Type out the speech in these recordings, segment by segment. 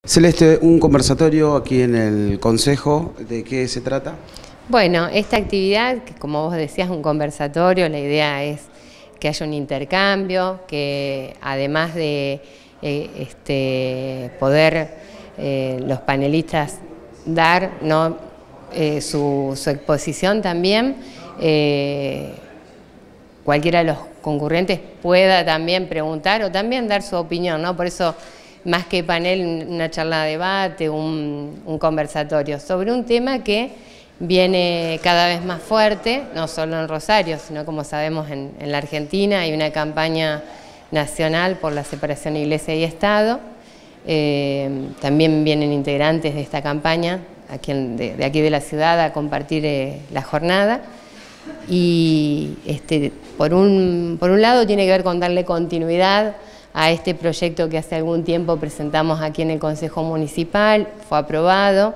Celeste, un conversatorio aquí en el Consejo, ¿de qué se trata? Bueno, esta actividad, que como vos decías, un conversatorio, la idea es que haya un intercambio, que además de poder los panelistas dar, ¿no? su exposición también, cualquiera de los concurrentes pueda también preguntar o también dar su opinión, ¿no? Por eso, más que panel, una charla de debate, un conversatorio sobre un tema que viene cada vez más fuerte, no solo en Rosario, sino como sabemos en la Argentina hay una campaña nacional por la separación de Iglesia y Estado. También vienen integrantes de esta campaña de aquí de la ciudad a compartir la jornada. Y por un lado tiene que ver con darle continuidad a este proyecto que hace algún tiempo presentamos aquí en el Consejo Municipal, fue aprobado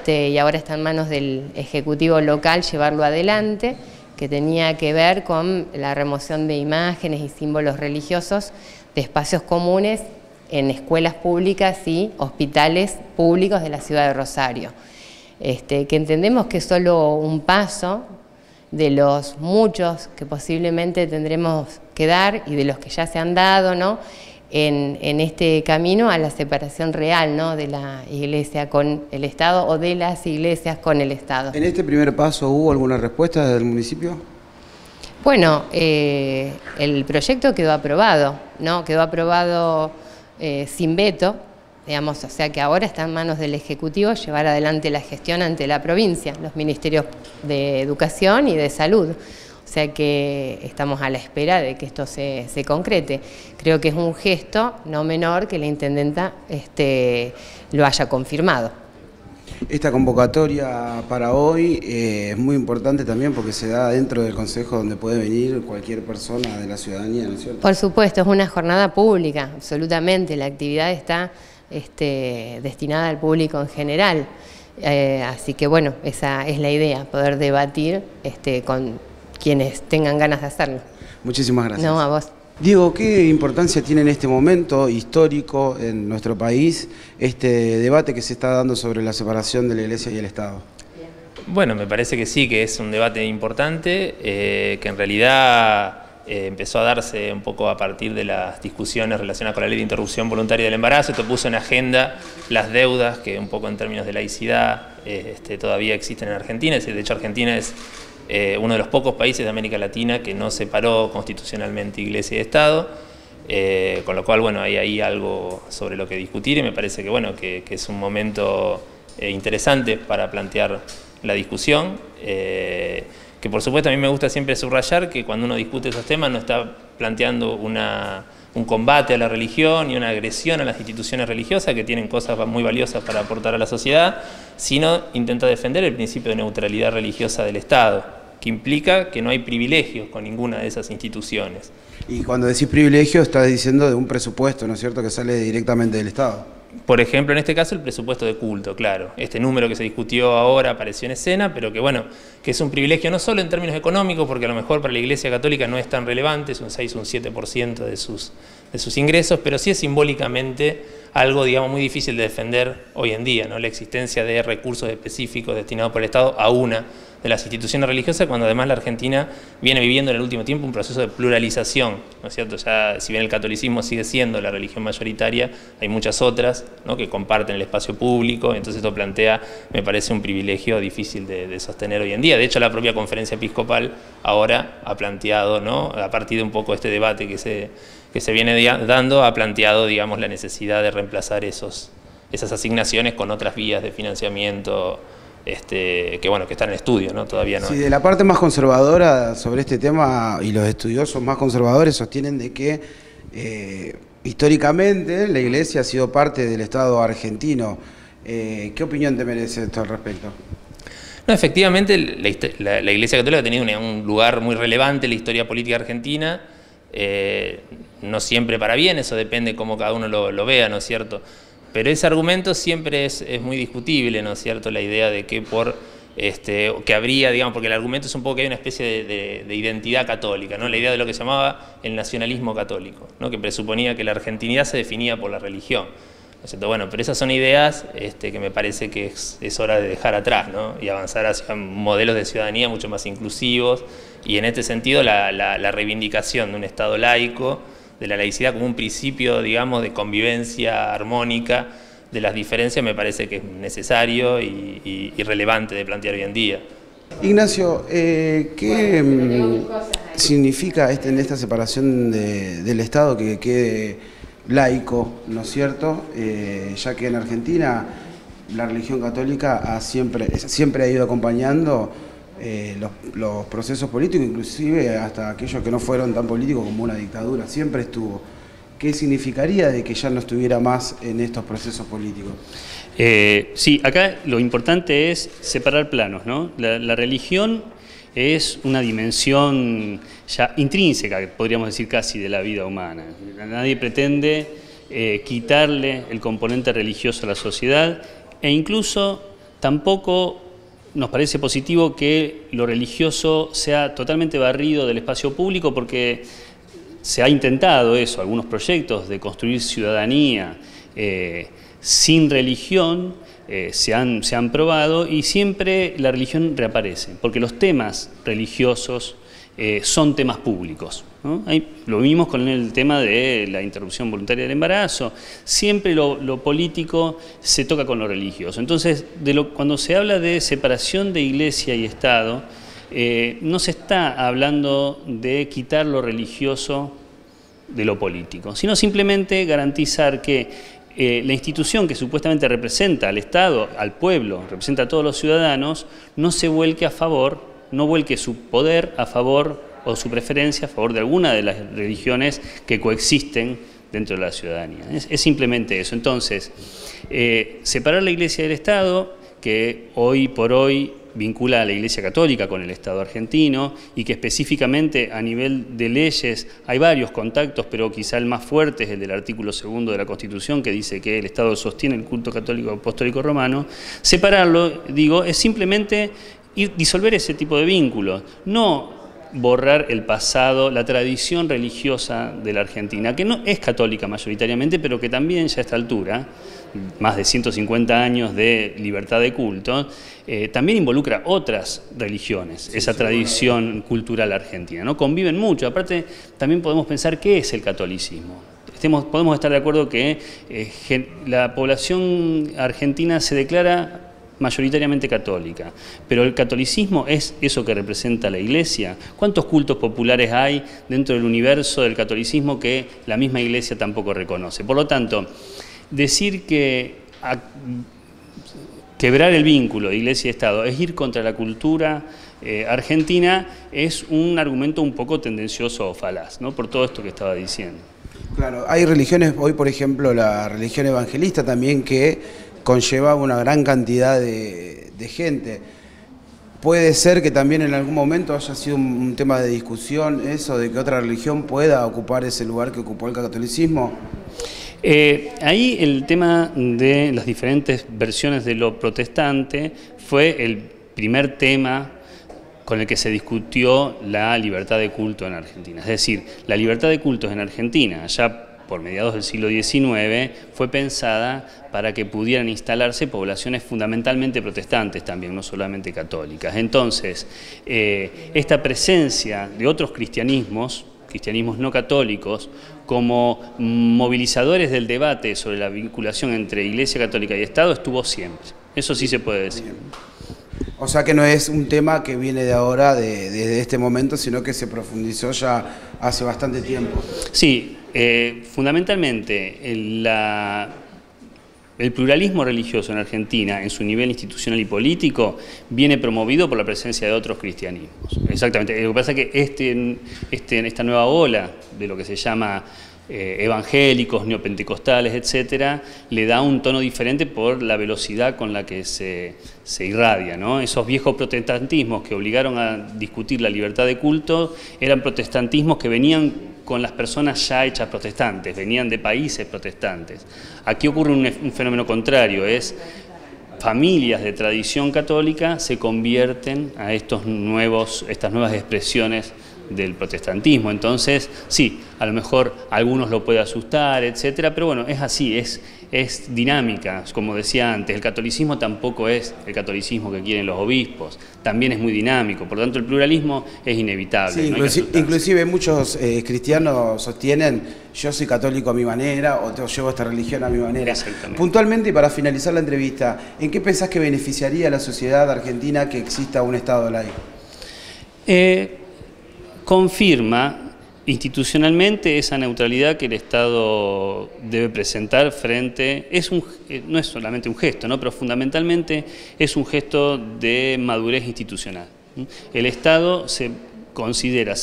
y ahora está en manos del Ejecutivo local llevarlo adelante, que tenía que ver con la remoción de imágenes y símbolos religiosos de espacios comunes en escuelas públicas y hospitales públicos de la ciudad de Rosario. Que entendemos que es solo un paso de los muchos que posiblemente tendremos que dar y de los que ya se han dado, ¿no? en este camino a la separación real, ¿no? de la Iglesia con el Estado o de las iglesias con el Estado. ¿En este primer paso hubo alguna respuesta del municipio? Bueno, el proyecto quedó aprobado, ¿no? Quedó aprobado sin veto, digamos, o sea que ahora está en manos del Ejecutivo llevar adelante la gestión ante la provincia, los ministerios de Educación y de Salud. O sea que estamos a la espera de que esto se concrete. Creo que es un gesto no menor que la intendenta lo haya confirmado. Esta convocatoria para hoy es muy importante también porque se da dentro del Consejo donde puede venir cualquier persona de la ciudadanía, ¿no es cierto? Por supuesto, es una jornada pública, absolutamente. La actividad está destinada al público en general. Así que bueno, esa es la idea, poder debatir con quienes tengan ganas de hacerlo. Muchísimas gracias. No, a vos. Diego, ¿qué importancia tiene en este momento histórico en nuestro país este debate que se está dando sobre la separación de la Iglesia y el Estado? Bueno, me parece que sí, que es un debate importante, que en realidad empezó a darse un poco a partir de las discusiones relacionadas con la ley de interrupción voluntaria del embarazo. Esto puso en agenda las deudas que un poco en términos de laicidad todavía existen en Argentina. Es decir, de hecho Argentina es uno de los pocos países de América Latina que no separó constitucionalmente Iglesia y Estado, con lo cual bueno, hay ahí algo sobre lo que discutir y me parece que, bueno, que es un momento interesante para plantear la discusión, que por supuesto a mí me gusta siempre subrayar que cuando uno discute esos temas no está planteando un combate a la religión y una agresión a las instituciones religiosas que tienen cosas muy valiosas para aportar a la sociedad, sino intenta defender el principio de neutralidad religiosa del Estado, que implica que no hay privilegios con ninguna de esas instituciones. Y cuando decís privilegio estás diciendo de un presupuesto, ¿no es cierto?, que sale directamente del Estado. Por ejemplo, en este caso el presupuesto de culto, claro. Este número que se discutió ahora apareció en escena, pero que bueno, que es un privilegio no solo en términos económicos, porque a lo mejor para la Iglesia Católica no es tan relevante, es un 6 o un 7% de sus ingresos, pero sí es simbólicamente algo, digamos, muy difícil de defender hoy en día, ¿no? La existencia de recursos específicos destinados por el Estado a una de las instituciones religiosas, cuando además la Argentina viene viviendo en el último tiempo un proceso de pluralización, ¿no es cierto? Ya, si bien el catolicismo sigue siendo la religión mayoritaria, hay muchas otras, ¿no?, que comparten el espacio público, entonces esto plantea, me parece, un privilegio difícil de sostener hoy en día. De hecho, la propia Conferencia Episcopal ahora ha planteado, ¿no?, a partir de un poco este debate que se viene dando, ha planteado, digamos, la necesidad de reemplazar esas asignaciones con otras vías de financiamiento que bueno, que están en estudio, ¿no? Todavía no. Sí, de la parte más conservadora sobre este tema y los estudiosos más conservadores sostienen de que históricamente la Iglesia ha sido parte del Estado argentino. ¿Qué opinión te merece esto al respecto? No, efectivamente la Iglesia Católica ha tenido un lugar muy relevante en la historia política argentina, no siempre para bien, eso depende cómo cada uno lo vea, ¿no es cierto? Pero ese argumento siempre es muy discutible, ¿no es cierto? La idea de que que habría, digamos, porque el argumento es un poco que hay una especie de identidad católica, ¿no? La idea de lo que se llamaba el nacionalismo católico, ¿no? Que presuponía que la argentinidad se definía por la religión. ¿no es cierto? Bueno, pero esas son ideas que me parece que es hora de dejar atrás, ¿no? Y avanzar hacia modelos de ciudadanía mucho más inclusivos, y en este sentido la reivindicación de un Estado laico, de la laicidad como un principio, digamos, de convivencia armónica de las diferencias, me parece que es necesario y relevante de plantear hoy en día. Ignacio, ¿qué significa en esta separación del Estado que quede laico, ¿no es cierto? Ya que en Argentina la religión católica siempre ha ido acompañando los procesos políticos, inclusive hasta aquellos que no fueron tan políticos como una dictadura, siempre estuvo. ¿Qué significaría de que ya no estuviera más en estos procesos políticos? Sí, acá lo importante es separar planos, ¿no? La religión es una dimensión ya intrínseca, podríamos decir casi, de la vida humana. Nadie pretende quitarle el componente religioso a la sociedad, e incluso tampoco nos parece positivo que lo religioso sea totalmente barrido del espacio público, porque se ha intentado eso, algunos proyectos de construir ciudadanía sin religión se han probado, y siempre la religión reaparece, porque los temas religiosos son temas públicos, ¿no? Ahí lo vimos con el tema de la interrupción voluntaria del embarazo. Siempre lo político se toca con lo religioso. Entonces, cuando se habla de separación de Iglesia y Estado, no se está hablando de quitar lo religioso de lo político, sino simplemente garantizar que la institución que supuestamente representa al Estado, al pueblo, representa a todos los ciudadanos, no se vuelque a favor, no vuelque su poder a favor o su preferencia a favor de alguna de las religiones que coexisten dentro de la ciudadanía. Es simplemente eso. Entonces, separar la Iglesia del Estado, que hoy por hoy vincula a la Iglesia Católica con el Estado argentino, y que específicamente a nivel de leyes hay varios contactos, pero quizá el más fuerte es el del artículo 2 de la Constitución, que dice que el Estado sostiene el culto católico apostólico romano. Separarlo, digo, es simplemente disolver ese tipo de vínculos, no borrar el pasado, la tradición religiosa de la Argentina, que no es católica mayoritariamente, pero que también ya a esta altura, más de 150 años de libertad de culto, también involucra otras religiones, esa tradición cultural argentina, ¿no? Conviven mucho. Aparte, también podemos pensar qué es el catolicismo. Podemos estar de acuerdo que la población argentina se declara mayoritariamente católica, pero el catolicismo es eso que representa la Iglesia. ¿Cuántos cultos populares hay dentro del universo del catolicismo que la misma Iglesia tampoco reconoce? Por lo tanto, decir que quebrar el vínculo de Iglesia y Estado es ir contra la cultura argentina es un argumento un poco tendencioso o falaz, ¿no? Por todo esto que estaba diciendo. Claro, hay religiones, hoy por ejemplo la religión evangelista también, que conlleva una gran cantidad de gente. Puede ser que también en algún momento haya sido un tema de discusión eso, de que otra religión pueda ocupar ese lugar que ocupó el catolicismo. Ahí el tema de las diferentes versiones de lo protestante fue el primer tema con el que se discutió la libertad de culto en Argentina. Es decir, la libertad de cultos en Argentina, ya por mediados del siglo XIX, fue pensada para que pudieran instalarse poblaciones fundamentalmente protestantes también, no solamente católicas. Entonces, esta presencia de otros cristianismos no católicos, como movilizadores del debate sobre la vinculación entre Iglesia Católica y Estado, estuvo siempre. Eso sí se puede decir. O sea que no es un tema que viene de ahora, desde este momento, sino que se profundizó ya hace bastante tiempo. Sí, fundamentalmente el pluralismo religioso en Argentina, en su nivel institucional y político, viene promovido por la presencia de otros cristianismos. Exactamente. Lo que pasa es que esta nueva ola de lo que se llama evangélicos, neopentecostales, etcétera, le da un tono diferente por la velocidad con la que se irradia, ¿no? Esos viejos protestantismos que obligaron a discutir la libertad de culto eran protestantismos que venían con las personas ya hechas protestantes, venían de países protestantes. Aquí ocurre un fenómeno contrario, es familias de tradición católica se convierten a estas nuevas expresiones del protestantismo. Entonces, sí, a lo mejor a algunos lo puede asustar, etcétera, pero bueno, es así, es dinámica. Como decía antes, el catolicismo tampoco es el catolicismo que quieren los obispos, también es muy dinámico, por lo tanto el pluralismo es inevitable. Sí, no inclusive muchos cristianos sostienen, yo soy católico a mi manera, o te llevo esta religión a mi manera. Puntualmente, y para finalizar la entrevista, ¿en qué pensás que beneficiaría a la sociedad argentina que exista un Estado laico? Confirma institucionalmente esa neutralidad que el Estado debe presentar frente, no es solamente un gesto, ¿no? Pero fundamentalmente es un gesto de madurez institucional. El Estado se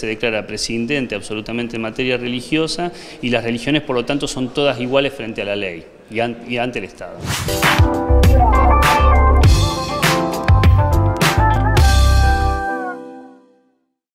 declara prescindente absolutamente en materia religiosa y las religiones por lo tanto son todas iguales frente a la ley y ante el Estado.